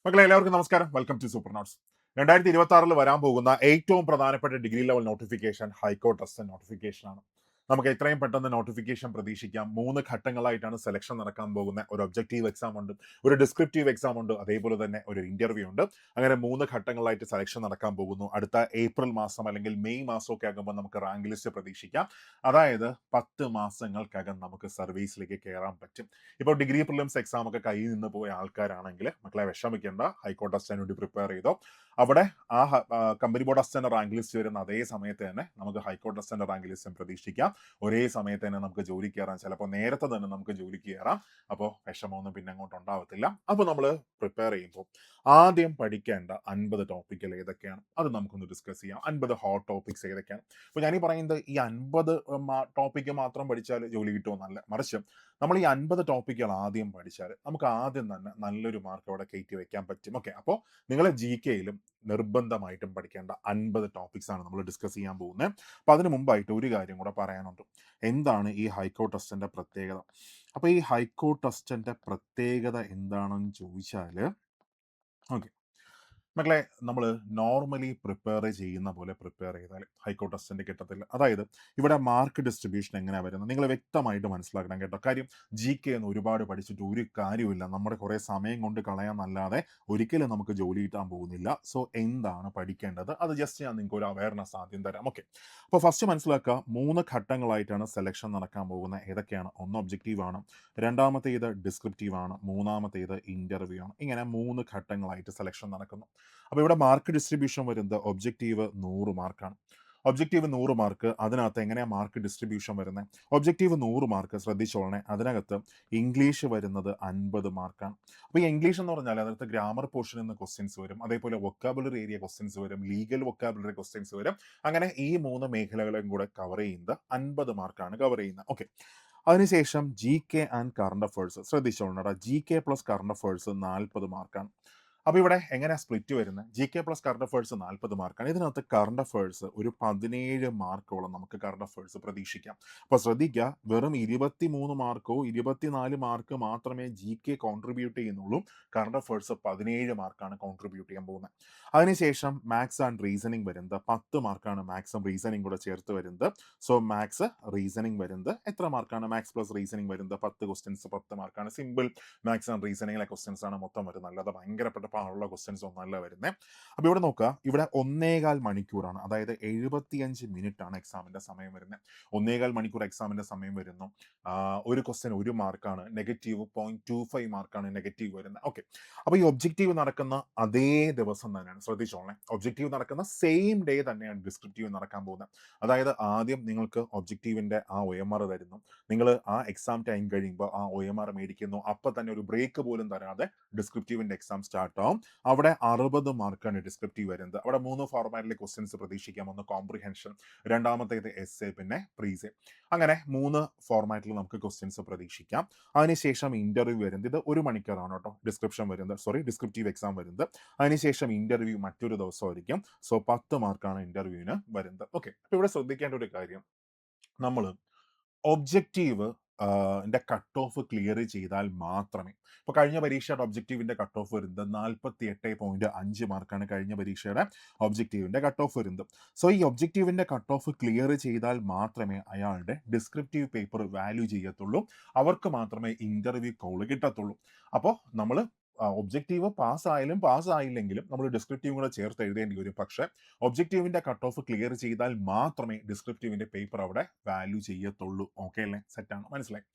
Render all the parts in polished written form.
മക്കളെ എല്ലാവർക്കും നമസ്കാരം. Welcome to super notes. 2026 വരാൻ പോകുന്ന ഏറ്റവും പ്രധാനപ്പെട്ട degree level notification high court assistant notification ആണ്. നമുക്ക് എത്രയും പെട്ടെന്ന് നോട്ടിഫിക്കേഷൻ പ്രതീക്ഷിക്കാം. 3 ഘട്ടങ്ങളായിട്ടാണ് സെലക്ഷൻ നടക്കാൻ പോകുന്ന. ഒരു ഒബ്ജക്റ്റീവ് എക്സാം ഉണ്ട്, ഒരു ഡിസ്ക്രിപ്റ്റീവ് എക്സാം ഉണ്ട്, അതേപോലെ തന്നെ ഒരു ഇന്റർവ്യൂ ഉണ്ട്. അങ്ങനെ 3 ഘട്ടങ്ങളായിട്ട് സെലക്ഷൻ നടക്കാൻ പോകുന്നു. അടുത്ത ഏപ്രിൽ മാസം അല്ലെങ്കിൽ മെയ് മാസമൊക്കെ ആകുമ്പോൾ നമുക്ക് റാങ്ക് ലിസ്റ്റ് പ്രതീക്ഷിക്കാം. അതായത് 10 മാസങ്ങൾക്കകം നമുക്ക് സർവീസിലേക്ക് കയറാൻ പറ്റും. ഇപ്പോൾ ഡിഗ്രി പ്രിലിംസ് എക്സാം ഒക്കെ കയ്യിൽ നിന്ന് പോയ ആൾക്കാരാണെങ്കിൽ മക്കളെ വിഷമിക്കേണ്ട, ഹൈക്കോർട്ട് അസിസ്റ്റന്റ് വേണ്ടി പ്രിപ്പയർ ചെയ്തോ. അവിടെ ആ company board assistant rank list വരുന്ന അതേ സമയത്ത് തന്നെ നമുക്ക് ഹൈക്കോർട്ട് അസിസ്റ്റന്റ് റാങ്ക് ലിസ്റ്റും പ്രതീക്ഷിക്കാം. ഒരേ സമയത്ത് തന്നെ നമുക്ക് ജോലിക്ക് കയറാം, ചിലപ്പോൾ നേരത്തെ തന്നെ നമുക്ക് ജോലിക്ക് കയറാം. അപ്പോൾ വിഷമമൊന്നും പിന്നെ അങ്ങോട്ട് ഉണ്ടാവത്തില്ല. അപ്പോൾ നമ്മൾ പ്രിപ്പയർ ചെയ്യുമ്പോൾ ആദ്യം പഠിക്കേണ്ട 50 ടോപ്പിക്കുകൾ ഏതൊക്കെയാണ് അത് നമുക്കൊന്ന് ഡിസ്കസ് ചെയ്യാം. 50 ഹോട്ട് ടോപ്പിക്സ് ഏതൊക്കെയാണ്. അപ്പോൾ ഞാനീ പറയുന്നത് ഈ 50 ടോപ്പിക്ക് മാത്രം പഠിച്ചാൽ ജോലി കിട്ടുമെന്നല്ല, മറിച്ച് നമ്മൾ ഈ 50 ടോപ്പിക്കുകൾ ആദ്യം പഠിച്ചാൽ നമുക്ക് ആദ്യം തന്നെ നല്ലൊരു മാർക്ക് അവിടെ കയറ്റി വെക്കാൻ പറ്റും. ഓക്കെ, അപ്പോൾ നിങ്ങൾ ജി കെയിലും നിർബന്ധമായിട്ടും പഠിക്കേണ്ട 50 ടോപ്പിക്സ് ആണ് നമ്മൾ ഡിസ്കസ് ചെയ്യാൻ പോകുന്നത്. അപ്പം അതിന് മുമ്പായിട്ട് ഒരു കാര്യം കൂടെ പറയാനുണ്ട്. എന്താണ് ഈ ഹൈക്കോർട്ട് അസിസ്റ്റന്റ് പ്രത്യേകത? അപ്പോൾ ഈ ഹൈക്കോർട്ട് അസിസ്റ്റന്റ് പ്രത്യേകത എന്താണെന്ന് ചോദിച്ചാൽ, ഓക്കെ മക്കളെ, നമ്മൾ നോർമലി പ്രിപ്പയർ ചെയ്യുന്ന പോലെ പ്രിപ്പയർ ചെയ്താൽ ഹൈക്കോർട്ട് അസിസ്റ്റന്റ് കിട്ടത്തില്ല. അതായത് ഇവിടെ മാർക്ക് ഡിസ്ട്രിബ്യൂഷൻ എങ്ങനെയാണ് വരുന്നത് നിങ്ങൾ വ്യക്തമായിട്ട് മനസ്സിലാക്കണം കേട്ടോ. കാര്യം ജി കെ എന്ന് ഒരുപാട് പഠിച്ചിട്ട് ഒരു കാര്യമില്ല, നമ്മുടെ കുറേ സമയം കൊണ്ട് കളയാന്നല്ലാതെ ഒരിക്കലും നമുക്ക് ജോലി കിട്ടാൻ പോകുന്നില്ല. സോ എന്താണ് പഠിക്കേണ്ടത് അത് ജസ്റ്റ് ഞാൻ നിങ്ങൾക്ക് ഒരു അവയർനെസ് ആദ്യം തരാം. ഓക്കെ, അപ്പോൾ ഫസ്റ്റ് മനസ്സിലാക്കുക, 3 ഘട്ടങ്ങളായിട്ടാണ് സെലക്ഷൻ നടക്കാൻ പോകുന്നത്. ഏതൊക്കെയാണ്? ഒന്ന് ഒബ്ജക്റ്റീവ് ആണ്, രണ്ടാമത്തേത് ഡിസ്ക്രിപ്റ്റീവ് ആണ്, മൂന്നാമത്തേത് ഇന്റർവ്യൂ ആണ്. ഇങ്ങനെ 3 ഘട്ടങ്ങളായിട്ട് സെലക്ഷൻ നടക്കുന്നു. അപ്പോൾ ഇവിടെ മാർക്ക് ഡിസ്ട്രിബ്യൂഷൻ വരുന്നത് ഒബ്ജക്റ്റീവ് 100 മാർക്കാണ്. Objective 100 mark. അതിനകത്ത് എങ്ങനെയാണ് മാർക്ക് ഡിസ്ട്രിബ്യൂഷൻ വരുന്നത്? ഒബ്ജക്റ്റീവ് 100 മാർക്ക് ശ്രദ്ധിച്ചോളണേ. അതിനകത്ത് ഇംഗ്ലീഷ് വരുന്നത് 50 മാർക്കാണ്. അപ്പോൾ ഈ ഇംഗ്ലീഷ് എന്ന് പറഞ്ഞാൽ അതിനകത്ത് ഗ്രാമർ പോർഷനിൽ നിന്ന് ക്വസ്റ്റ്യൻസ് വരും, അതേപോലെ വൊക്കാബുലറി ഏരിയ ക്വസ്റ്റ്യൻസ് വരും, ലീഗൽ വൊക്കാബുലറി ക്വസ്റ്റ്യൻസ് വരും. അങ്ങനെ ഈ 3 മേഖലകളും കൂടെ കവർ ചെയ്യുന്നത് 50 മാർക്കാണ് കവർ ചെയ്യുന്നത്. ഓക്കെ, അതിനുശേഷം G K and current affairs ശ്രദ്ധിച്ചോളണം. G K plus current affairs 40 മാർക്കാണ്. അപ്പോൾ ഇവിടെ എങ്ങനെയാണ് സ്പ്ലിറ്റ് വരുന്നത്? G K plus current affairs 40 മാർക്കാണ്. ഇതിനകത്ത് കറണ്ട് അഫേഴ്സ് ഒരു 17 മാർക്കോളം നമുക്ക് കറണ്ട് അഫേഴ്സ് പ്രതീക്ഷിക്കാം. അപ്പോൾ ശ്രദ്ധിക്കുക, വെറും 23 മാർക്കോ 24 മാർക്ക് മാത്രമേ ജി കെ കോൺട്രിബ്യൂട്ട് ചെയ്യുന്നുള്ളൂ. കറണ്ട് അഫേഴ്സ് 17 മാർക്കാണ് കോൺട്രിബ്യൂട്ട് ചെയ്യാൻ പോകുന്നത്. അതിനുശേഷം മാത്സ് ആൻഡ് റീസണിങ് വരുന്നത് 10 മാർക്കാണ്. മാത്സും റീസണിങ് കൂടെ ചേർത്ത് വരുന്നത്. സോ മാത്സ് റീസണിങ് വരുന്നത് എത്ര മാർക്കാണ്? മാത്സ് പ്ലസ് റീസണിങ് വരുന്നത് 10 ക്വസ്റ്റ്യൻസ് 10 മാർക്കാണ്. സിമ്പിൾ മാത്സ് ആൻഡ് റീസണിങ്ങിലെ ക്വസ്റ്റ്യൻസ് ആണ് മൊത്തം വരുന്നത്, അല്ലാതെ ഭയങ്കരപ്പെട്ട പാടുള്ള ക്വസ്റ്റ്യൻസ് ഒന്നല്ല വരുന്നത്. അപ്പോൾ ഇവിടെ നോക്കുക, ഇവിടെ 1.25 മണിക്കൂറാണ്, അതായത് 75 മിനിറ്റ് ആണ് എക്സാമിന്റെ സമയം വരുന്നത്. 1.25 മണിക്കൂർ എക്സാമിന്റെ സമയം വരുന്നു. ഒരു ക്വസ്റ്റ്യൻ 1 മാർക്കാണ്. നെഗറ്റീവ് 0.25 മാർക്കാണ് നെഗറ്റീവ് വരുന്നത്. ഓക്കെ, അപ്പോൾ ഈ ഒബ്ജക്റ്റീവ് നടക്കുന്ന അതേ ദിവസം തന്നെയാണ്, ശ്രദ്ധിച്ചോളേ, ഒബ്ജക്റ്റീവ് നടക്കുന്ന സെയിം ഡേ തന്നെയാണ് ഡിസ്ക്രിപ്റ്റീവ് നടക്കാൻ പോകുന്നത്. അതായത് ആദ്യം നിങ്ങൾക്ക് ഒബ്ജക്റ്റീവിന്റെ ആ OMR തരുന്നു, നിങ്ങൾ ആ എക്സാം ടൈം കഴിയുമ്പോൾ ആ OMR മേടിക്കുന്നു, അപ്പം തന്നെ ഒരു ബ്രേക്ക് പോലും തരാതെ ഡിസ്ക്രിപ്റ്റീവിന്റെ എക്സാം സ്റ്റാർട്ട് ആവും. അവിടെ 60 മാർക്കാണ് ഡിസ്ക്രിപ്റ്റീവ് വരുന്നത്. അവിടെ 3 ഫോർമാറ്റിലെ ക്വസ്റ്റ്യൻസ് പ്രതീക്ഷിക്കാം. ഒന്ന് കോംപ്രിഹെൻഷൻ, രണ്ടാമത്തേത് എസ്സേ, പിന്നെ പ്രീസേ. അങ്ങനെ 3 ഫോർമാറ്റിൽ നമുക്ക് ക്വസ്റ്റ്യൻസ് പ്രതീക്ഷിക്കാം. അതിനുശേഷം ഇന്റർവ്യൂ വരുന്നത്, ഇത് 1 മണിക്കൂറാണ് കേട്ടോ ഡിസ്ക്രിപ്റ്റീവ് എക്സാം വരുന്നത്. അതിനുശേഷം ഇന്റർവ്യൂ മറ്റൊരു ദിവസമായിരിക്കും. സോ 10 മാർക്കാണ് ഇന്റർവ്യൂവിന് വരുന്നത്. ഓക്കെ, അപ്പോൾ ഇവിടെ ശ്രദ്ധിക്കേണ്ട ഒരു കാര്യം, നമ്മൾ ഒബ്ജക്റ്റീവ് കട്ട് ഓഫ് ക്ലിയർ ചെയ്താൽ മാത്രമേ, ഇപ്പോൾ കഴിഞ്ഞ പരീക്ഷയുടെ ഒബ്ജക്റ്റീവിന്റെ കട്ട് ഓഫ് വരുന്നത് 48.5 മാർക്കാണ് കഴിഞ്ഞ പരീക്ഷയുടെ ഒബ്ജക്റ്റീവിന്റെ കട്ട് ഓഫ് വരുന്നത്. സോ ഈ ഒബ്ജക്റ്റീവിന്റെ കട്ട് ഓഫ് ക്ലിയർ ചെയ്താൽ മാത്രമേ അയാളുടെ ഡിസ്ക്രിപ്റ്റീവ് പേപ്പർ വാല്യൂ ചെയ്യത്തുള്ളൂ, അവർക്ക് മാത്രമേ ഇന്റർവ്യൂ കോൾ കിട്ടത്തുള്ളൂ. അപ്പോൾ നമ്മൾ ഒബ്ജക്റ്റീവ് പാസ്സായില്ലെങ്കിലും നമ്മൾ ഡിസ്ക്രിപ്റ്റീവ് കൂടെ ചേർത്ത് എഴുതേണ്ടി വരും. പക്ഷേ ഒബ്ജക്റ്റീവിന്റെ കട്ട് ഓഫ് ക്ലിയർ ചെയ്താൽ മാത്രമേ ഡിസ്ക്രിപ്റ്റീവിന്റെ പേപ്പർ അവിടെ വാല്യൂ ചെയ്യത്തുള്ളൂ. ഓക്കെ അല്ലേ? സെറ്റാണ്, മനസ്സിലായി?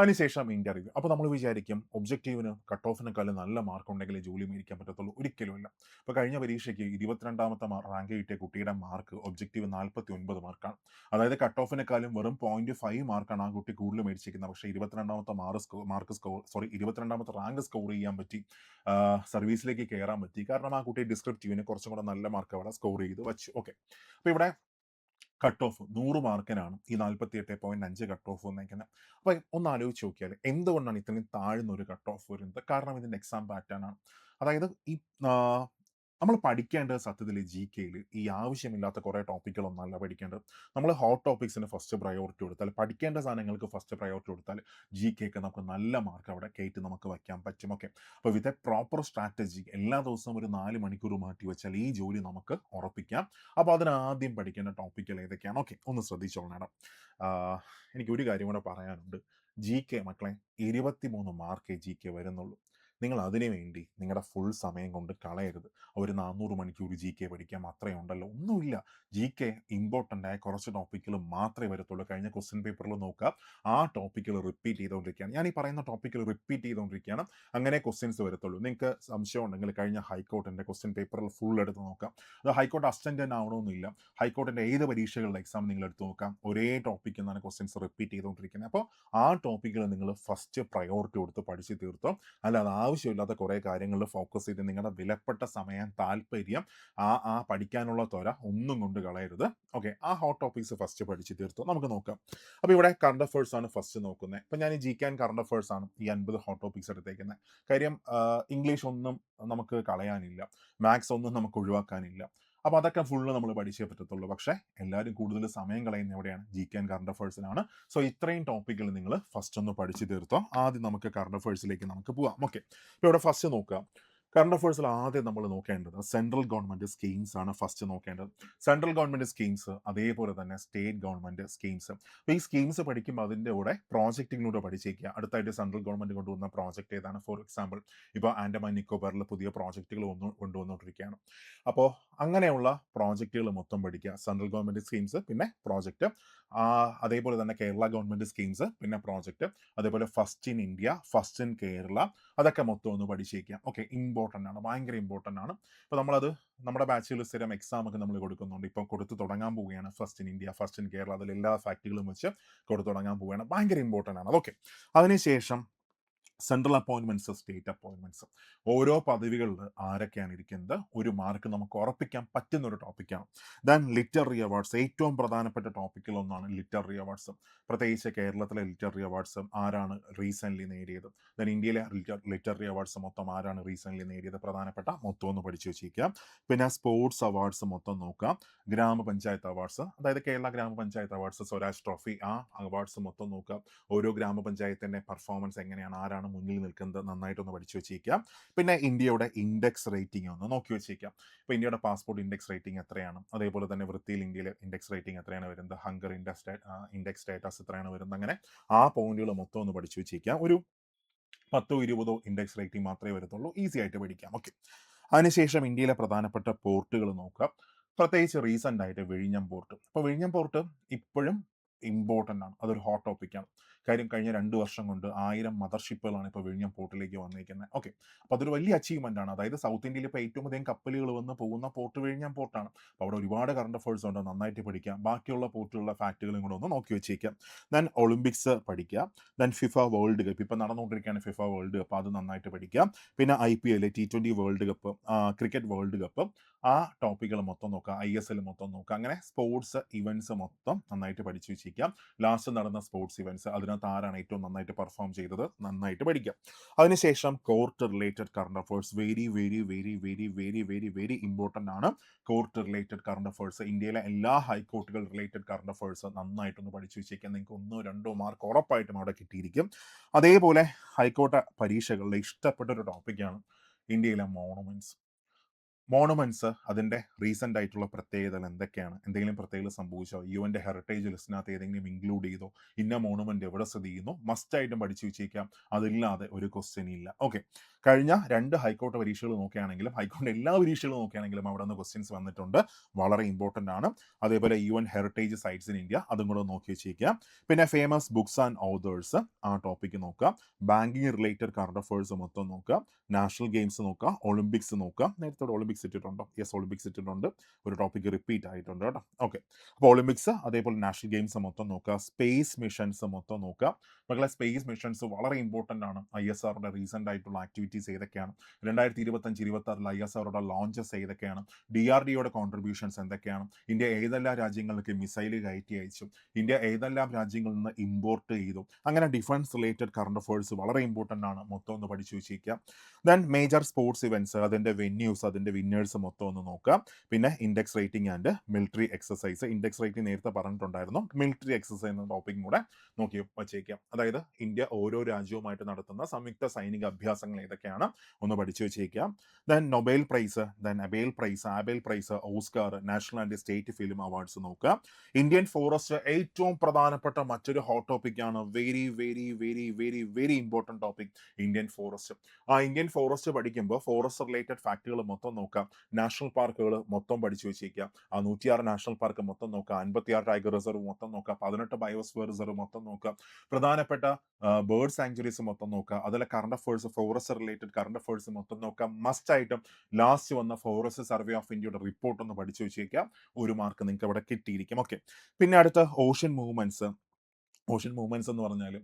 അതിനുശേഷം ഇന്റർവ്യൂ. അപ്പോൾ നമ്മൾ വിചാരിക്കും ഒബ്ജക്റ്റീവിന് കട്ട് ഓഫിനെക്കാളും നല്ല മാർക്ക് ഉണ്ടെങ്കിലേ ജോലി മേടിക്കാൻ പറ്റത്തുള്ളൂ. ഒരിക്കലുമില്ല. ഇപ്പോൾ കഴിഞ്ഞ പരീക്ഷയ്ക്ക് 22ാമത്തെ റാങ്ക് കിട്ടിയ കുട്ടിയുടെ മാർക്ക് ഒബ്ജക്റ്റീവ് 49 മാർക്കാണ്. അതായത് കട്ട് ഓഫിനെക്കാളും വെറും 0.5 മാർക്കാണ് ആ കുട്ടി കൂടുതൽ മേടിച്ചിരിക്കുന്നത്. പക്ഷേ 22ാമത്തെ റാങ്ക് സ്കോർ ചെയ്യാൻ പറ്റി, സർവീസിലേക്ക് കയറാൻ പറ്റി. കാരണം ആ കുട്ടി ഡിസ്ക്രിപ്റ്റീവിന് കുറച്ചും കൂടെ നല്ല മാർക്ക് അവിടെ സ്കോർ ചെയ്ത് വെച്ചു. ഓക്കെ, അപ്പോൾ ഇവിടെ കട്ട് ഓഫ് 100 മാർക്കിനാണ് ഈ 48.5 കട്ട് ഓഫ് വന്നേക്കുന്നത്. അപ്പോൾ ഒന്ന് ആലോചിച്ച് നോക്കിയാൽ എന്തുകൊണ്ടാണ് ഇത്രയും താഴ്ന്ന ഒരു കട്ട് ഓഫ് വരുന്നത്? കാരണം ഇതിൻ്റെ എക്സാം പാറ്റേൺ ആണ്. അതായത് ഈ നമ്മൾ പഠിക്കേണ്ടത് സത്യത്തിൽ GKയിൽ ഈ ആവശ്യമില്ലാത്ത കുറേ ടോപ്പിക്കുകളൊന്നല്ല പഠിക്കേണ്ടത്. നമ്മൾ ഹോട്ട് ടോപ്പിക്സിന് ഫസ്റ്റ് പ്രയോറിറ്റി കൊടുത്താൽ, പഠിക്കേണ്ട സാധനങ്ങൾക്ക് ഫസ്റ്റ് പ്രയോറിറ്റി കൊടുത്താൽ GKക്ക് നമുക്ക് നല്ല മാർക്ക് അവിടെ കയറ്റി നമുക്ക് വയ്ക്കാൻ പറ്റും. ഓക്കെ, അപ്പോൾ വിത്ത് എ പ്രോപ്പർ സ്ട്രാറ്റജി എല്ലാ ദിവസവും ഒരു 4 മണിക്കൂർ മാറ്റി വെച്ചാൽ ഈ ജോലി നമുക്ക് ഉറപ്പിക്കാം. അപ്പോൾ അതിന് ആദ്യം പഠിക്കേണ്ട ടോപ്പിക്കുകൾ ഏതൊക്കെയാണ്? ഓക്കെ, ഒന്ന് ശ്രദ്ധിച്ചോളണം. എനിക്കൊരു കാര്യം കൂടെ പറയാനുണ്ട്. GK മക്കളെ 23 മാർക്കേ GK വരുന്നുള്ളൂ. നിങ്ങൾ അതിനു വേണ്ടി നിങ്ങളുടെ ഫുൾ സമയം കൊണ്ട് കളയരുത്. ഒരു 400 മണിക്കൂർ GK പഠിക്കാം, അത്രയും ഉണ്ടല്ലോ. ഒന്നുമില്ല. GK ഇമ്പോർട്ടൻ്റ് ആയ കുറച്ച് ടോപ്പിക്കുകൾ മാത്രമേ വരത്തുള്ളൂ. കഴിഞ്ഞ ക്വസ്റ്റ്യൻ പേപ്പറിൽ നോക്കുക, ആ ടോപ്പിക്കുകൾ റിപ്പീറ്റ് ചെയ്തുകൊണ്ടിരിക്കുകയാണ്. ഞാൻ ഈ പറയുന്ന ടോപ്പിക്കുകൾ റിപ്പീറ്റ് ചെയ്തുകൊണ്ടിരിക്കുകയാണ്, അങ്ങനെ ക്വസ്റ്റ്യൻസ് വരത്തുള്ളൂ. നിങ്ങൾക്ക് സംശയം ഉണ്ടെങ്കിൽ കഴിഞ്ഞ ഹൈക്കോർട്ടിൻ്റെ ക്വസ്റ്റ്യൻ പേപ്പറിൽ ഫുൾ എടുത്ത് നോക്കാം. അത് ഹൈക്കോർട്ട് അസിസ്റ്റൻ്റ് തന്നെ ആവണമെന്നില്ല. ഹൈക്കോർട്ടിൻ്റെ ഏത് പരീക്ഷകളുടെ എക്സാം നിങ്ങൾ എടുത്ത് നോക്കാം, ഒരേ ടോപ്പിക്കിൽ നിന്നാണ് ക്വസ്റ്റ്യൻസ് റിപ്പീറ്റ് ചെയ്തുകൊണ്ടിരിക്കുന്നത്. അപ്പോൾ ആ ടോപ്പിക്കുകൾ നിങ്ങൾ ഫസ്റ്റ് പ്രയോറിറ്റി കൊടുത്ത് പഠിച്ച് തീർത്തോ. അല്ലാതെ ആവശ്യമില്ലാത്ത കുറേ കാര്യങ്ങളിൽ ഫോക്കസ് ചെയ്ത് നിങ്ങളുടെ വിലപ്പെട്ട സമയം, താല്പര്യം, ആ പഠിക്കാനുള്ള ത്വര ഒന്നും കൊണ്ട് കളയരുത്. ഓക്കെ, ആ ഹോട്ട് ടോപ്പിക്സ് ഫസ്റ്റ് പഠിച്ച് തീർത്തു. നമുക്ക് നോക്കാം. അപ്പോൾ ഇവിടെ കറണ്ട് അഫേഴ്സ് ആണ് ഫസ്റ്റ് നോക്കുന്നത്. ഇപ്പം ഞാൻ ഈ GK ആൻഡ് കറണ്ട് അഫേഴ്സ് ആണ് ഈ 50 ഹോട്ട് ടോപ്പിക്സ് എടുത്തേക്കുന്നത്. കാര്യം ഇംഗ്ലീഷ് ഒന്നും നമുക്ക് കളയാനില്ല, മാത്സ് ഒന്നും നമുക്ക് ഒഴിവാക്കാനില്ല. അപ്പോൾ അതൊക്കെ ഫുള്ള് നമ്മൾ പഠിച്ചേ പറ്റത്തുള്ളൂ. പക്ഷേ എല്ലാവരും കൂടുതൽ സമയം കളയുന്ന എവിടെയാണ്? GK ആൻഡ് കറണ്ട് അഫേഴ്സിനാണ്. സോ ഇത്രയും ടോപ്പിക്കുകൾ നിങ്ങൾ ഫസ്റ്റ് ഒന്ന് പഠിച്ച് തീർത്തോ. ആദ്യം നമുക്ക് കറണ്ട് അഫേഴ്സിലേക്ക് നമുക്ക് പോവാം. ഓക്കെ, ഇപ്പോൾ ഇവിടെ ഫസ്റ്റ് നോക്കാം. കറണ്ട് അഫേഴ്സിൽ ആദ്യം നമ്മൾ നോക്കേണ്ടത് സെൻട്രൽ ഗവൺമെൻറ് സ്കീംസ് ആണ് ഫസ്റ്റ് നോക്കേണ്ടത്. സെൻട്രൽ ഗവൺമെൻറ് സ്കീംസ്, അതേപോലെ തന്നെ സ്റ്റേറ്റ് ഗവൺമെൻറ് സ്കീംസ്. അപ്പോൾ ഈ സ്കീംസ് പഠിക്കുമ്പോൾ അതിൻ്റെ കൂടെ പ്രോജക്റ്റിങ്ങിലൂടെ പഠിച്ചേക്കുക. അടുത്തായിട്ട് സെൻട്രൽ ഗവൺമെൻറ് കൊണ്ടുവന്ന പ്രോജക്റ്റ് ഏതാണ്? ഫോർ എക്സാമ്പിൾ ഇപ്പോൾ ആൻഡമാൻ നിക്കോബാറിൽ പുതിയ പ്രോജക്റ്റുകൾ കൊണ്ടുവന്നുകൊണ്ടിരിക്കുകയാണ്. അപ്പോൾ അങ്ങനെയുള്ള പ്രോജക്റ്റുകൾ മൊത്തം പഠിക്കുക. സെൻട്രൽ ഗവൺമെൻറ് സ്കീംസ്, പിന്നെ പ്രോജക്റ്റ്. അതേപോലെ തന്നെ കേരള ഗവൺമെൻറ് സ്കീംസ്, പിന്നെ പ്രോജക്റ്റ്. അതേപോലെ first in India, first in Kerala, അതൊക്കെ മൊത്തം ഒന്ന് പഠിച്ചേക്കാം. ഓക്കെ, ഇമ്പോർട്ടൻ്റ് ആണ്, ഭയങ്കര ഇമ്പോർട്ടൻ്റ് ആണ്. ഇപ്പോൾ നമ്മളത് നമ്മുടെ ബാച്ചിൽ സ്ഥിരം എക്സാം ഒക്കെ നമ്മൾ കൊടുക്കുന്നുണ്ട്. ഇപ്പോൾ കൊടുത്തു തുടങ്ങാൻ പോവുകയാണ്. First in India, first in Kerala, അതിൽ എല്ലാ ഫാക്റ്റുകളും വെച്ച് കൊടുത്തു തുടങ്ങാൻ പോവുകയാണ്. ഭയങ്കര ഇമ്പോർട്ടൻ്റ് ആണ് അതൊക്കെ. അതിനുശേഷം സെൻട്രൽ അപ്പോയിൻമെൻറ്റ്സ്, സ്റ്റേറ്റ് അപ്പോയിൻമെൻറ്റ്സ്. ഓരോ പദവികളിൽ ആരൊക്കെയാണ് ഇരിക്കുന്നത്, ഒരു മാർക്ക് നമുക്ക് ഉറപ്പിക്കാൻ പറ്റുന്ന ഒരു ടോപ്പിക്കാണ്. ദെൻ ലിറ്റററി അവാർഡ്സ്, ഏറ്റവും പ്രധാനപ്പെട്ട ടോപ്പിക്കിലൊന്നാണ് ലിറ്റററി അവാർഡ്സ്. പ്രത്യേകിച്ച് കേരളത്തിലെ ലിറ്റററി അവാർഡ്സ് ആരാണ് റീസെൻ്റ്ലി നേടിയത്, ദെൻ ഇന്ത്യയിലെ ലിറ്റററി അവാർഡ്സ് മൊത്തം ആരാണ് റീസെൻ്റ്ലി നേടിയത്, പ്രധാനപ്പെട്ട മൊത്തം ഒന്ന് പഠിച്ചു വെച്ചിരിക്കുക. പിന്നെ സ്പോർട്സ് അവാർഡ്സ് മൊത്തം നോക്കാം. ഗ്രാമപഞ്ചായത്ത് അവാർഡ്സ്, അതായത് കേരള ഗ്രാമപഞ്ചായത്ത് അവാർഡ്സ്, സ്വരാജ് ട്രോഫി, ആ അവാർഡ്സ് മൊത്തം നോക്കാം. ഓരോ ഗ്രാമപഞ്ചായത്തിൻ്റെ പെർഫോമൻസ് എങ്ങനെയാണ്, ആരാണ് മുന്നിൽ നിൽക്കുന്നത്, നന്നായിട്ടൊന്ന് പഠിച്ചു വെച്ചേക്കാം. പിന്നെ ഇന്ത്യയുടെ ഇൻഡെക്സ് റേറ്റിംഗ് ഒന്ന് നോക്കി വെച്ചേക്കാം. ഇപ്പോൾ ഇന്ത്യയുടെ പാസ്പോർട്ട് ഇൻഡെക്സ് റേറ്റിംഗ് എത്രയാണ്, അതേപോലെ തന്നെ വൃത്തിയിൽ ഇന്ത്യയിലെ ഇൻഡെക്സ് റേറ്റിംഗ് എത്രയാണ് വരുന്നത്, ഹങ്കർ ഇൻഡെക്സ് സ്റ്റാറ്റസ് എത്രയാണ് വരുന്നത്, അങ്ങനെ ആ പോയിന്റുകൾ മൊത്തം ഒന്ന് പഠിച്ചു വെച്ചേക്കാം. ഒരു 10-20 ഇൻഡെക്സ് റേറ്റിംഗ് മാത്രമേ വരത്തുള്ളൂ, ഈസി ആയിട്ട് പഠിക്കാം. ഓക്കെ, അതിനുശേഷം ഇന്ത്യയിലെ പ്രധാനപ്പെട്ട പോർട്ടുകൾ നോക്കാം. പ്രത്യേകിച്ച് റീസെൻ്റ് ആയിട്ട് വിഴിഞ്ഞം പോർട്ട്. അപ്പോൾ വിഴിഞ്ഞം പോർട്ട് ഇപ്പോഴും ഇമ്പോർട്ടൻ്റ് ആണ്, അതൊരു ഹോട്ട് ടോപ്പിക്കാണ്. കാര്യം കഴിഞ്ഞ 2 വർഷം കൊണ്ട് 1000 മദർഷിപ്പുകളാണ് ഇപ്പോൾ വിഴിഞ്ഞം പോർട്ടിലേക്ക് വന്നിരിക്കുന്നത്. ഓക്കെ, അപ്പോൾ അതൊരു വലിയ അച്ചീവ്മെൻ്റ് ആണ്. അതായത് സൗത്ത് ഇന്ത്യയിൽ ഇപ്പോൾ ഏറ്റവും അധികം കപ്പലുകൾ വന്ന് പോകുന്ന പോർട്ട് വിഴിഞ്ഞം പോർട്ടാണ്. അപ്പോൾ അവിടെ ഒരുപാട് കറണ്ട് അഫേഴ്സ് ഉണ്ട്, നന്നായിട്ട് പഠിക്കാം. ബാക്കിയുള്ള പോർട്ടുകളുടെ ഫാക്റ്റുകളും കൂടെ ഒന്ന് നോക്കി വെച്ചേക്കാം. ദെൻ ഒളിമ്പിക്സ് പഠിക്കുക. ദെൻ ഫിഫ വേൾഡ് കപ്പ്, ഇപ്പോൾ നടന്നുകൊണ്ടിരിക്കുകയാണ് ഫിഫ വേൾഡ് കപ്പ്, അത് നന്നായിട്ട് പഠിക്കാം. പിന്നെ IPL, T20 world cup, cricket world cup, ആ ടോപ്പിക്കുകൾ മൊത്തം നോക്കുക. ISL മൊത്തം നോക്കുക. അങ്ങനെ സ്പോർട്സ് ഇവൻറ്റ്സ് മൊത്തം നന്നായിട്ട് പഠിച്ചു വെച്ചിരിക്കാം. ലാസ്റ്റ് നടന്ന സ്പോർട്സ് ഇവൻറ്റ്സ്, അതിനകത്ത് ആരാണ് ഏറ്റവും നന്നായിട്ട് പെർഫോം ചെയ്തത്, നന്നായിട്ട് പഠിക്കാം. അതിനുശേഷം court related current affairs, very very very very very very very important ആണ്. കോർട്ട് റിലേറ്റഡ് കറണ്ട് അഫേഴ്സ്, ഇന്ത്യയിലെ എല്ലാ ഹൈക്കോർട്ടുകൾ റിലേറ്റഡ് കറണ്ട് അഫേഴ്സ് നന്നായിട്ടൊന്ന് പഠിച്ചു വെച്ചേക്കാം. നിങ്ങൾക്ക് 1-2 മാർക്ക് ഉറപ്പായിട്ടും അവിടെ കിട്ടിയിരിക്കും. അതേപോലെ ഹൈക്കോർട്ട് പരീക്ഷകളുടെ ഇഷ്ടപ്പെട്ട ഒരു ടോപ്പിക്കാണ് ഇന്ത്യയിലെ മോണുമെന്റ്സ്. അതിൻ്റെ റീസെൻ്റ് ആയിട്ടുള്ള പ്രത്യേകതകൾ എന്തൊക്കെയാണ്, എന്തെങ്കിലും പ്രത്യേകത സംഭവിച്ചോ, UN ഹെറിറ്റേജ് ലിസ്റ്റിനകത്ത് ഏതെങ്കിലും ഇൻക്ലൂഡ് ചെയ്തോ, ഇന്ന മോണുമെന്റ് എവിടെ സ്ഥിതി ചെയ്യുന്നു, മസ്റ്റായിട്ടും പഠിച്ചു വെച്ചേക്കാം. അതില്ലാതെ ഒരു ക്വസ്റ്റ്യൻ ഇല്ല. ഓക്കെ, കഴിഞ്ഞ 2 ഹൈക്കോർട്ട് പരീക്ഷകൾ നോക്കുകയാണെങ്കിലും, ഹൈക്കോർട്ട് എല്ലാ പരീക്ഷകളും നോക്കുകയാണെങ്കിലും അവിടെ നിന്ന് ക്വസ്റ്റ്യൻസ് വന്നിട്ടുണ്ട്, വളരെ ഇമ്പോർട്ടൻ്റ് ആണ്. അതേപോലെ UN heritage sites in India, അതും കൂടെ നോക്കി വെച്ചേക്കാം. പിന്നെ ഫേമസ് ബുക്സ് ആൻഡ് ഓതേഴ്സ്, ആ ടോപ്പിക്ക് നോക്കാം. ബാങ്കിങ് റിലേറ്റഡ് കറണ്ട് അഫേഴ്സ് മൊത്തം നോക്കാം. നാഷണൽ ഗെയിംസ് നോക്കാം. ഒളിമ്പിക്സ് നോക്കാം. നേരത്തെ ഒളിമ്പിക്സ് ഇട്ടിട്ടുണ്ടോ? യെസ്, ഒളിമ്പിക്സ് ഇട്ടിട്ടുണ്ട്. ഒരു ടോപ്പിക്ക് റിപ്പീറ്റ് ആയിട്ടുണ്ട് കേട്ടോ. ഓക്കെ, അപ്പോൾ ഒളിമ്പിക്സ്, അതേപോലെ നാഷണൽ ഗെയിംസ് മൊത്തം നോക്കുക. സ്പേസ് മിഷൻസ് മൊത്തം നോക്കുക. മക്കളെ, സ്പേസ് മിഷൻസ് വളരെ ഇമ്പോർട്ടൻ്റ് ആണ്. ISROയുടെ റീസെൻ്റ് ആയിട്ടുള്ള ആക്ടിവിറ്റീസ് ഏതൊക്കെയാണ്, 2025-26 ISROയുടെ ലോഞ്ചസ് ഏതൊക്കെയാണ്, DRDOയുടെ കോൺട്രിബ്യൂഷൻസ് എന്തൊക്കെയാണ്, ഇന്ത്യ ഏതെല്ലാം രാജ്യങ്ങൾക്ക് മിസൈൽ കയറ്റി അയച്ചു, ഇന്ത്യ ഏതെല്ലാം രാജ്യങ്ങളിൽ നിന്ന് ഇമ്പോർട്ട് ചെയ്തു, അങ്ങനെ ഡിഫൻസ് റിലേറ്റഡ് കറണ്ട് അഫേഴ്സ് വളരെ ഇമ്പോർട്ടൻ്റ് ആണ്. മൊത്തം ഒന്ന് പഠിച്ചു വെച്ചിരിക്കുക. ദെൻ മേജർ സ്പോർട്സ് ഇവൻറ്റ്സ്, അതിൻ്റെ വെന്യൂസ്, അതിൻ്റെ വിന്നേഴ്സ് മൊത്തം ഒന്ന് നോക്കുക. പിന്നെ index rating and military exercise. Index rating നേരത്തെ പറഞ്ഞിട്ടുണ്ടായിരുന്നു. മിലിറ്ററി എക്സസൈസ് എന്ന ടോപ്പിക്കും കൂടെ നോക്കി വച്ചേക്കാം. അതായത് ഇന്ത്യ ഓരോ രാജ്യവുമായിട്ട് നടത്തുന്ന സംയുക്ത സൈനിക അഭ്യാസങ്ങൾ ഏതൊക്കെയാണ് ഒന്ന് പഠിച്ചു വെച്ചേക്കാം. Then Nobel prize, then Abel prize, Oscar, national and state film awards നോക്കുക. ഇന്ത്യൻ ഫോറസ്റ്റ് ഏറ്റവും പ്രധാനപ്പെട്ട മറ്റൊരു ഹോട്ട് ടോപ്പിക്കാണ്. Very very very very very important topic Indian forest. ആ ഇന്ത്യൻ ഫോറസ്റ്റ് പഠിക്കുമ്പോൾ ഫോറസ്റ്റ് റിലേറ്റഡ് ഫാക്ടുകൾ മൊത്തം നോക്കാം. നാഷണൽ പാർക്കുകൾ മൊത്തം പഠിച്ചു വെച്ചേക്കാം. ആ 106 നാഷണൽ പാർക്ക് മൊത്തം നോക്കാം. 56 ടൈഗർ റിസർവ് മൊത്തം നോക്കാം. 18 ബയോസ്ഫിയർ റിസർവ് മൊത്തം നോക്കാം. പ്രധാനപ്പെട്ട ബേർഡ് സാങ്ച്വറീസ് മൊത്തം നോക്കാം. അതിലെ current affairs, forest related current affairs മൊത്തം നോക്കാം. മസ്റ്റ് ആയിട്ടും ലാസ്റ്റ് വന്ന ഫോറസ്റ്റ് സർവേ ഓഫ് ഇന്ത്യയുടെ റിപ്പോർട്ട് ഒന്ന് പഠിച്ചു വെച്ചേക്കാം. 1 മാർക്ക് നിങ്ങൾക്ക് അവിടെ കിട്ടിയിരിക്കും. ഓക്കെ, പിന്നെ അടുത്ത ഓഷ്യൻ മൂവ്മെന്റ്സ് എന്ന് പറഞ്ഞാൽ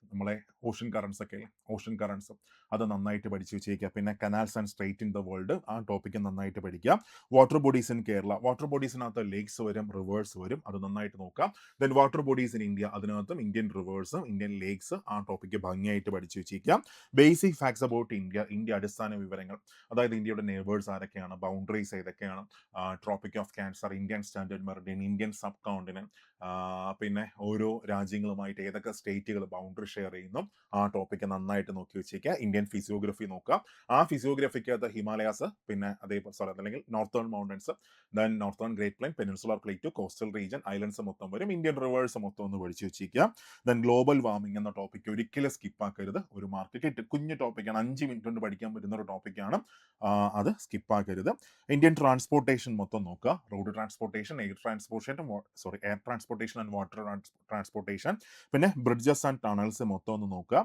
നമ്മളെ ഓഷ്യൻ കറൻസ് ഒക്കെ ഓഷ്യൻ കറൻസ് അത് നന്നായിട്ട് പഠിച്ചു വെച്ചേക്കുക. പിന്നെ canals and strait in the world, ആ ടോപ്പിക്ക് നന്നായിട്ട് പഠിക്കുക. Water bodies in Kerala, water ബോഡീസിനകത്ത് ലേക്സ് വരും, റിവേഴ്സ് വരും, അത് നന്നായിട്ട് നോക്കാം. Then water bodies in India, അതിനകത്തും ഇന്ത്യൻ റിവേഴ്സും ഇന്ത്യൻ ലേക്സ്, ആ ടോപ്പിക്ക് ഭംഗിയായിട്ട് പഠിച്ചു വെച്ചേക്കാം. ബേസിക് ഫാക്ട്സ് അബൌട്ട് ഇന്ത്യ അടിസ്ഥാന വിവരങ്ങൾ, അതായത് ഇന്ത്യയുടെ നെയ്ബേഴ്സ് ആരൊക്കെയാണ്, ബൗണ്ടറീസ് ഏതൊക്കെയാണ്, tropic of cancer, Indian standard Meridian, Indian sub continent, പിന്നെ ഓരോ രാജ്യങ്ങളുമായിട്ട് ഏതൊക്കെ സ്റ്റേറ്റുകൾ ബൗണ്ടറി ഷെയർ ചെയ്യുന്നു, ആ ടോപ്പിക്ക് നന്നായിട്ട് നോക്കി വെച്ചേക്കുക. ഇന്ത്യൻ ഫിസിയോഗ്രഫി നോക്കുക. ആ ഫിസിയോഗ്രഫിക്കകത്ത് ഹിമാലയാസ്, പിന്നെ അതേപോലെ അല്ലെങ്കിൽ northern mountains, then northern great plain, peninsular plate, coastal region, islands മൊത്തം വരും. ഇന്ത്യൻ റിവേഴ്സ് മൊത്തം ഒന്ന് പഠിച്ചു വെച്ചിരിക്കുക. ദെൻ ഗ്ലോബൽ വാർമിംഗ് എന്ന ടോപ്പിക്ക് ഒരിക്കലും സ്കിപ്പാക്കരുത്. 1 മാർക്ക് കിട്ടും. കുഞ്ഞു ടോപ്പിക്കാണ്, 5 മിനിറ്റ് കൊണ്ട് പഠിക്കാൻ പറ്റുന്ന ഒരു ടോപ്പിക്കാണ്. അത് സ്കിപ്പാക്കരുത്. ഇന്ത്യൻ ട്രാൻസ്പോർട്ടേഷൻ മൊത്തം നോക്കുക. Road transportation, air transportation and water transportation, പിന്നെ ബ്രിഡ്ജസ് ആൻഡ് ടണൽസ് മൊത്തം ഒന്ന് നോക്കുക.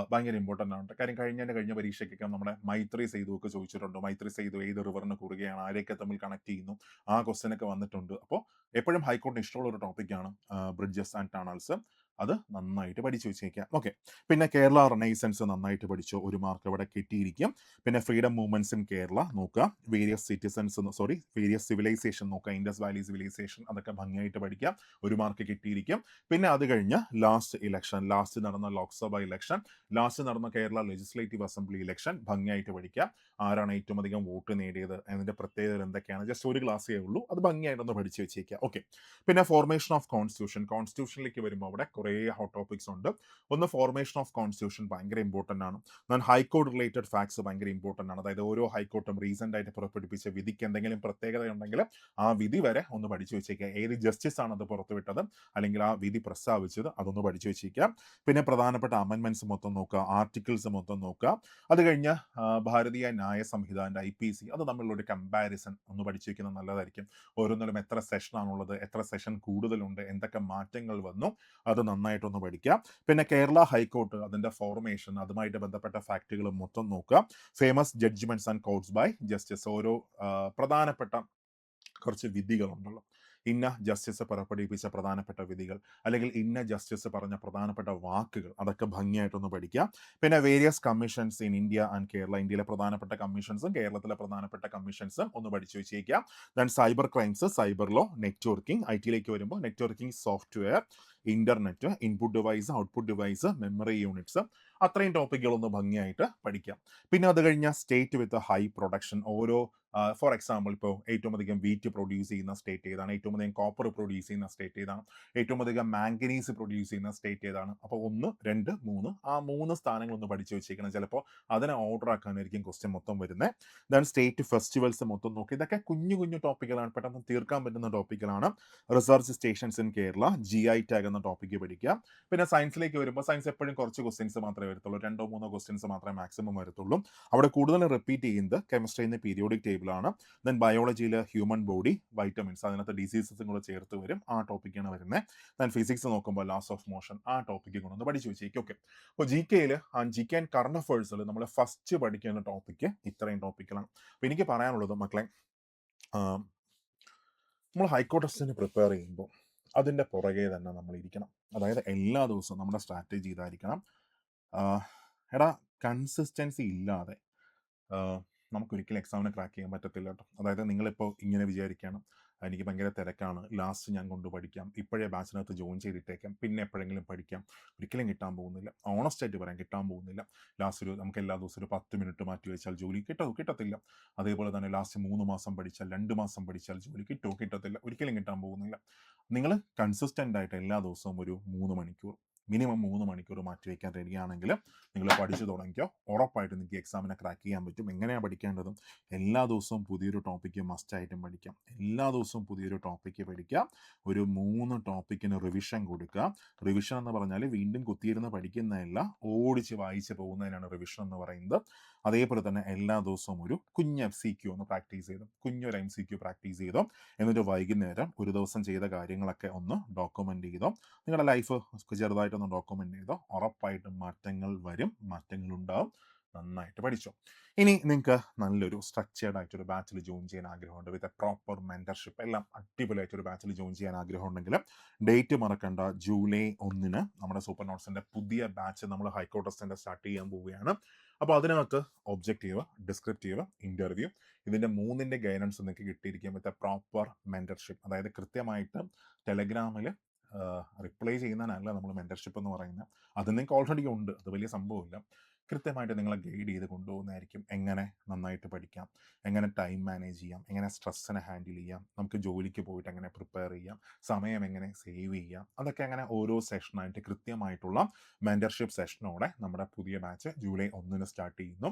ഭയങ്കര ഇമ്പോർട്ടൻ്റ് ആണ്. കാര്യം കഴിഞ്ഞ പരീക്ഷയ്ക്കൊക്കെ നമ്മുടെ മൈത്രി സേതു ഒക്കെ ചോദിച്ചിട്ടുണ്ട്. മൈത്രി സേതു ഏത് റിവറിന് കുറുകെയാണ്, ആരെയൊക്കെ തമ്മിൽ കണക്ട് ചെയ്യുന്നു, ആ ക്വസ്റ്റ്യൻ ഒക്കെ വന്നിട്ടുണ്ട്. അപ്പോൾ എപ്പോഴും ഹൈക്കോർട്ടിന് ഇഷ്ടമുള്ള ഒരു ടോപ്പിക്കാണ് ബ്രിഡ്ജസ് ആൻഡ് ടണൽസ്. അത് നന്നായിട്ട് പഠിച്ചു വെച്ചേക്കാം. ഓക്കെ, പിന്നെ കേരള റെനൈസൻസ് നന്നായിട്ട് പഠിച്ചു. 1 മാർക്ക് അവിടെ കിട്ടിയിരിക്കും. പിന്നെ ഫ്രീഡം മൂവ്മെന്റ്സ് ഇൻ കേരള നോക്കുക. വേരിയസ് സിവിലൈസേഷൻ നോക്കുക. ഇൻഡസ് വാലി സിവിലൈസേഷൻ, അതൊക്കെ ഭംഗിയായിട്ട് പഠിക്കാം. 1 മാർക്ക് കിട്ടിയിരിക്കും. പിന്നെ അത് കഴിഞ്ഞ് ലാസ്റ്റ് നടന്ന ലോക്സഭ ഇലക്ഷൻ, ലാസ്റ്റ് നടന്ന കേരള ലെജിസ്ലേറ്റീവ് അസംബ്ലി ഇലക്ഷൻ ഭംഗിയായിട്ട് പഠിക്കാം. ആരാണ് ഏറ്റവും അധികം വോട്ട് നേടിയത്, അതിന്റെ പ്രത്യേകത എന്തൊക്കെയാണ്, ജസ്റ്റ് ഒരു ക്ലാസ്സേ ഉള്ളൂ, അത് ഭംഗിയായിട്ടൊന്ന് പഠിച്ചു വെച്ചേക്കുക. ഓക്കെ, പിന്നെ ഫോർമേഷൻ ഓഫ് കോൺസ്റ്റിറ്റ്യൂഷനിലേക്ക് വരുമ്പോൾ അവിടെ കുറേ ഹോട്ട് ടോപ്പിക്സ് ഉണ്ട്. ഒന്ന് ഫോർമേഷൻ ഓഫ് കോൺസ്റ്റിറ്റ്യൂഷൻ ഭയങ്കര ഇമ്പോർട്ടൻ്റ് ആണ്. ഞാൻ ഹൈക്കോർട്ട് റിലേറ്റഡ് ഫാക്ട്സ് ഭയങ്കര ഇമ്പോർട്ടൻ്റ് ആണ്. അതായത് ഓരോ ഹൈക്കോർട്ടും റീസെൻ്റ് ആയിട്ട് പുറപ്പെടുപ്പിച്ച വിധിക്ക് എന്തെങ്കിലും പ്രത്യേകത ഉണ്ടെങ്കിൽ ആ വിധി വരെ ഒന്ന് പഠിച്ചു വെച്ചേക്കുക. ഏത് ജസ്റ്റിസ് ആണ് അത് പുറത്തുവിട്ടത്, അല്ലെങ്കിൽ ആ വിധി പ്രസ്താവിച്ചത്, അതൊന്ന് പഠിച്ചു വെച്ചേക്കുക. പിന്നെ പ്രധാനപ്പെട്ട അമെൻമെന്റ്സ് മൊത്തം നോക്കുക. ആർട്ടിക്കിൾസ് മൊത്തം നോക്കുക. അത് കഴിഞ്ഞ് ഭാരതീയ ന്യായ സംഹിതാന്റെ IPC, അത് തമ്മിലുള്ള ഒരു കമ്പാരിസൺ ഒന്ന് പഠിച്ചു വെക്കുന്നത് നല്ലതായിരിക്കും. ഓരോന്നിലും എത്ര സെഷൻ ആണുള്ളത്, എത്ര സെഷൻ കൂടുതലുണ്ട്, എന്തൊക്കെ മാറ്റങ്ങൾ വന്നു, അത് നന്നായിട്ടൊന്ന് പഠിക്കുക. പിന്നെ കേരള ഹൈക്കോർട്ട്, അതിന്റെ ഫോർമേഷൻ, അതുമായിട്ട് ബന്ധപ്പെട്ട ഫാക്ടുകൾ മൊത്തം നോക്കുക. Famous judgments and courts by justice, ഓരോ പ്രധാനപ്പെട്ട കുറച്ച് വിധികളുണ്ടല്ലോ, ഇന്ന ജസ്റ്റിസ് പുറപ്പെടുവിപ്പിച്ച പ്രധാനപ്പെട്ട വിധികൾ, അല്ലെങ്കിൽ ഇന്ന ജസ്റ്റിസ് പറഞ്ഞ പ്രധാനപ്പെട്ട വാക്കുകൾ, അതൊക്കെ ഭംഗിയായിട്ടൊന്ന് പഠിക്കുക. പിന്നെ various commissions in India and Kerala, ഇന്ത്യയിലെ പ്രധാനപ്പെട്ട കമ്മീഷൻസും കേരളത്തിലെ പ്രധാനപ്പെട്ട കമ്മീഷൻസും ഒന്ന് പഠിച്ചു വെച്ചേക്കുക. Then cyber crimes, cyber law, networking, IT-യിലേക്ക് വരുമ്പോൾ networking software, internet, input device, output device, memory units, അത്രയും ടോപ്പിക്കുകളൊന്ന് ഭംഗിയായിട്ട് പഠിക്കാം. പിന്നെ അത് കഴിഞ്ഞാൽ സ്റ്റേറ്റ് വിത്ത് ഹൈ പ്രൊഡക്ഷൻ, ഓരോ ഫോർ എക്സാമ്പിൾ ഇപ്പോൾ ഏറ്റവും അധികം വീറ്റ് പ്രൊഡ്യൂസ് ചെയ്യുന്ന സ്റ്റേറ്റ് ഏതാണ്, ഏറ്റവും അധികം കോപ്പർ പ്രൊഡ്യൂസ് ചെയ്യുന്ന സ്റ്റേറ്റ് ഏതാണ്, ഏറ്റവും അധികം മാംഗനീസ് പ്രൊഡ്യൂസ് ചെയ്യുന്ന സ്റ്റേറ്റ് ഏതാണ്. അപ്പോൾ 1, 2, 3, ആ 3 സ്ഥാനങ്ങളൊന്ന് പഠിച്ചു വെച്ചേക്കണം. ചിലപ്പോൾ അതിനെ ഓർഡർ ആക്കാനായിരിക്കും ക്വസ്റ്റ്യൻ മൊത്തം വരുന്നത്. ദെൻ സ്റ്റേറ്റ് ഫെസ്റ്റിവൽസ് മൊത്തം നോക്കി. ഇതൊക്കെ കുഞ്ഞു കുഞ്ഞു ടോപ്പിക്കുകളാണ്, പെട്ടെന്ന് തീർക്കാൻ പറ്റുന്ന ടോപ്പിക്കുകളാണ്. Research stations in Kerala, GI tag എന്ന ടോപ്പിക്ക് പഠിക്കുക. പിന്നെ സയൻസിലേക്ക് വരുമ്പോൾ സയൻസ് എപ്പോഴും കുറച്ച് ക്വസ്റ്റ്യൻസ് മാത്രമേ വരത്തുള്ളൂ, 2 3 ക്വസ്റ്റ്യൻസ് മാത്രമേ മാക്സിമം വരത്തുള്ളൂ. അവിടെ കൂടുതലും റിപ്പീറ്റ് ചെയ്യുന്നത് കെമിസ്ട്രിയിൽ പീരിയോഡിക് ടേബിൾ ആണ്. ദെൻ ബയോളജിയിൽ ഹ്യൂമൻ ബോഡി, വൈറ്റമിൻസ്, അതിനകത്ത് ഡിസീസസും കൂടെ ചേർത്ത് വരും, ആ ടോപ്പിക്കാണ് വരുന്നത്. ദെൻ ഫിസിക്സ് നോക്കുമ്പോൾ ലാസ് ഓഫ് മോഷൻ, ആ ടോപ്പിക്ക് കൊണ്ടൊന്ന് പഠിച്ചു വെച്ചേക്കും. ഓക്കെ, അപ്പോൾ GK ആൻഡ് കറണ്ട് അഫേഴ്സിൽ നമ്മൾ ഫസ്റ്റ് പഠിക്കുന്ന ടോപ്പിക്ക് ഇത്രയും ടോപ്പിക്കുകളാണ്. അപ്പോൾ എനിക്ക് പറയാനുള്ളത് മക്കളെ, നമ്മൾ ഹൈക്കോർട്ട് ടെസ്റ്റിന് പ്രിപ്പയർ ചെയ്യുമ്പോൾ അതിൻ്റെ പുറകെ തന്നെ നമ്മൾ ഇരിക്കണം. അതായത് എല്ലാ ദിവസവും നമ്മുടെ സ്ട്രാറ്റജി ഇതായിരിക്കണം. എടാ, കൺസിസ്റ്റൻസി ഇല്ലാതെ നമുക്കൊരിക്കലും എക്സാമിന് ക്രാക്ക് ചെയ്യാൻ പറ്റത്തില്ല കേട്ടോ. അതായത് നിങ്ങളിപ്പോൾ ഇങ്ങനെ വിചാരിക്കണം, എനിക്ക് ഭയങ്കര തിരക്കാണ്, ലാസ്റ്റ് ഞാൻ കൊണ്ട് പഠിക്കാം, ഇപ്പോഴേ ബാച്ചിനകത്ത് ജോയിൻ ചെയ്തിട്ടേക്കാം, പിന്നെ എപ്പോഴെങ്കിലും പഠിക്കാം. ഒരിക്കലും കിട്ടാൻ പോകുന്നില്ല. ഓണസ്റ്റായിട്ട് പറയാൻ കിട്ടാൻ പോകുന്നില്ല. ലാസ്റ്റ് നമുക്ക് എല്ലാ ദിവസവും ഒരു 10 മിനിറ്റ് മാറ്റി വെച്ചാൽ ജോലി കിട്ടത്തില്ല. അതേപോലെ തന്നെ ലാസ്റ്റ് 3 മാസം പഠിച്ചാൽ 2 മാസം പഠിച്ചാൽ ജോലി കിട്ടത്തില്ല. ഒരിക്കലും കിട്ടാൻ പോകുന്നില്ല. നിങ്ങൾ കൺസിസ്റ്റൻ്റ് ആയിട്ട് എല്ലാ ദിവസവും ഒരു 3 മണിക്കൂർ, മിനിമം 3 മണിക്കൂർ മാറ്റി വയ്ക്കാൻ റെഡിയാണെങ്കിൽ നിങ്ങൾ പഠിച്ചു തുടങ്ങിക്കോ. ഉറപ്പായിട്ട് നിങ്ങൾക്ക് എക്സാമിനെ ക്രാക്ക് ചെയ്യാൻ പറ്റും. എങ്ങനെയാണ് പഠിക്കേണ്ടത്? എല്ലാ ദിവസവും പുതിയൊരു ടോപ്പിക്ക് മസ്റ്റായിട്ടും പഠിക്കാം. എല്ലാ ദിവസവും പുതിയൊരു ടോപ്പിക്ക് പഠിക്കുക. ഒരു 3 ടോപ്പിക്കിന് റിവിഷൻ കൊടുക്കുക. റിവിഷൻ എന്ന് പറഞ്ഞാൽ വീണ്ടും കുത്തിയിരുന്ന് പഠിക്കുന്നതല്ല, ഓടിച്ച് വായിച്ച് പോകുന്നതിനാണ് റിവിഷൻ എന്ന് പറയുന്നത്. അതേപോലെ തന്നെ എല്ലാ ദിവസവും ഒരു കുഞ്ഞ് MCQ ഒന്ന് പ്രാക്ടീസ് ചെയ്തോ, കുഞ്ഞൊരു MCQ പ്രാക്ടീസ് ചെയ്തോ. എന്നിട്ട് വൈകുന്നേരം ഒരു ദിവസം ചെയ്ത കാര്യങ്ങളൊക്കെ ഒന്ന് ഡോക്യുമെൻ്റ് ചെയ്തോ. നിങ്ങളുടെ ലൈഫ് ചെറുതായിട്ടൊന്ന് ഡോക്യുമെൻ്റ് ചെയ്തോ. ഉറപ്പായിട്ടും മാറ്റങ്ങൾ വരും, മാറ്റങ്ങളുണ്ടാവും. നന്നായിട്ട് പഠിച്ചോ. ഇനി നിങ്ങൾക്ക് നല്ലൊരു സ്ട്രക്ചേർഡ് ആയിട്ടൊരു ബാച്ചിൽ ജോയിൻ ചെയ്യാൻ ആഗ്രഹമുണ്ട്, വിത്ത് എ പ്രോപ്പർ മെൻറ്റർഷിപ്പ്, എല്ലാം അടിപൊളിയായിട്ടൊരു ബാച്ചിൽ ജോയിൻ ചെയ്യാൻ ആഗ്രഹമുണ്ടെങ്കിൽ ഡേറ്റ് മറക്കണ്ട. ജൂലൈ 1 നമ്മുടെ സൂപ്പർ നോട്ട്സിൻ്റെ പുതിയ ബാച്ച് നമ്മൾ ഹൈക്കോർട്ട് ടെസ്റ്റിൻ്റെ സ്റ്റാർട്ട് ചെയ്യാൻ പോവുകയാണ്. അപ്പോൾ അതിനകത്ത് ഒബ്ജക്റ്റീവ്, ഡിസ്ക്രിപ്റ്റീവ്, ഇൻ്റർവ്യൂ, ഇതിൻ്റെ 3ൻ്റെ ഗൈഡൻസ് നിങ്ങൾക്ക് കിട്ടിയിരിക്കും വിത്ത് എ പ്രോപ്പർ മെൻറ്റർഷിപ്പ്. അതായത് കൃത്യമായിട്ട് ടെലഗ്രാമിൽ റിപ്ലൈ ചെയ്യുന്നതിനല്ല നമ്മൾ മെൻറ്റർഷിപ്പ് എന്ന് പറയുന്നത്. അത് നിങ്ങൾക്ക് ഓൾറെഡി ഉണ്ട്, അത് വലിയ സംഭവമില്ല. കൃത്യമായിട്ട് നിങ്ങളെ ഗൈഡ് ചെയ്ത് കൊണ്ടുപോകുന്നതായിരിക്കും. എങ്ങനെ നന്നായിട്ട് പഠിക്കാം, എങ്ങനെ ടൈം മാനേജ് ചെയ്യാം, എങ്ങനെ സ്ട്രെസ്സിനെ ഹാൻഡിൽ ചെയ്യാം, നമുക്ക് ജോലിക്ക് പോയിട്ട് എങ്ങനെ പ്രിപ്പയർ ചെയ്യാം, സമയം എങ്ങനെ സേവ് ചെയ്യാം, അതൊക്കെ അങ്ങനെ ഓരോ സെഷനായിട്ട് കൃത്യമായിട്ടുള്ള മെൻറ്റർഷിപ്പ് സെഷനോടെ നമ്മുടെ പുതിയ ബാച്ച് ജൂലൈ 1 സ്റ്റാർട്ട് ചെയ്യുന്നു.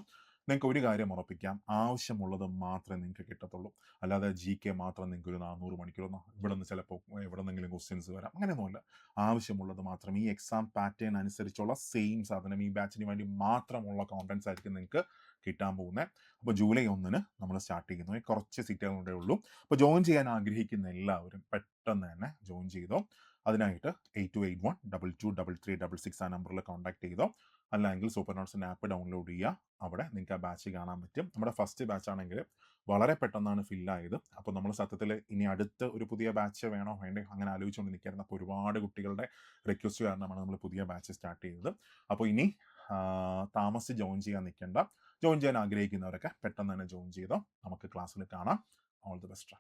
നിങ്ങൾക്ക് ഒരു കാര്യം ഉറപ്പിക്കാം, ആവശ്യമുള്ളത് മാത്രമേ നിങ്ങൾക്ക് കിട്ടത്തുള്ളൂ. അല്ലാതെ GK മാത്രം നിങ്ങൾക്ക് ഒരു 400 മണിക്കൂർ ഇവിടെ നിന്ന് ചിലപ്പോൾ എവിടെ നിന്നെങ്കിലും ക്വസ്റ്റ്യൻസ് വരാം, അങ്ങനെയൊന്നുമില്ല. ആവശ്യമുള്ളത് മാത്രം ഈ എക്സാം പാറ്റേൺ അനുസരിച്ചുള്ള സെയിം സാധനം ഈ ബാച്ചിന് വേണ്ടി മാത്രമുള്ള കോണ്ടൻസ് ആയിരിക്കും നിങ്ങൾക്ക് കിട്ടാൻ പോകുന്നത്. അപ്പോൾ ജൂലൈ 1 നമ്മൾ സ്റ്റാർട്ട് ചെയ്യുന്നു. കുറച്ച് സീറ്റുകളുണ്ടേ ഉള്ളൂ. അപ്പോൾ ജോയിൻ ചെയ്യാൻ ആഗ്രഹിക്കുന്ന എല്ലാവരും പെട്ടെന്ന് തന്നെ ജോയിൻ ചെയ്തോ. അതിനായിട്ട് 8281223366 ആ നമ്പറിൽ കോൺടാക്ട് ചെയ്തോ. അല്ലെങ്കിൽ സൂപ്പർ നോട്ട്സിൻ്റെ ആപ്പ് ഡൗൺലോഡ് ചെയ്യുക. അവിടെ നിങ്ങൾക്ക് ആ ബാച്ച് കാണാൻ പറ്റും. നമ്മുടെ ഫസ്റ്റ് ബാച്ച് ആണെങ്കിൽ വളരെ പെട്ടെന്നാണ് ഫില്ലായത്. അപ്പോൾ നമ്മൾ സത്യത്തിൽ ഇനി അടുത്ത ഒരു പുതിയ ബാച്ച് വേണോ വേണ്ടേ അങ്ങനെ ആലോചിച്ചുകൊണ്ട് നിൽക്കായിരുന്നു. അപ്പോൾ ഒരുപാട് കുട്ടികളുടെ റിക്വസ്റ്റ് കാരണമാണ് നമ്മൾ പുതിയ ബാച്ച് സ്റ്റാർട്ട് ചെയ്തത്. അപ്പോൾ ഇനി താമസിച്ച് ജോയിൻ ചെയ്യാൻ നിൽക്കേണ്ട. ജോയിൻ ചെയ്യാൻ ആഗ്രഹിക്കുന്നവരൊക്കെ പെട്ടെന്ന് തന്നെ ജോയിൻ ചെയ്തോ. നമുക്ക് ക്ലാസ്സിൽ കാണാം. All the best.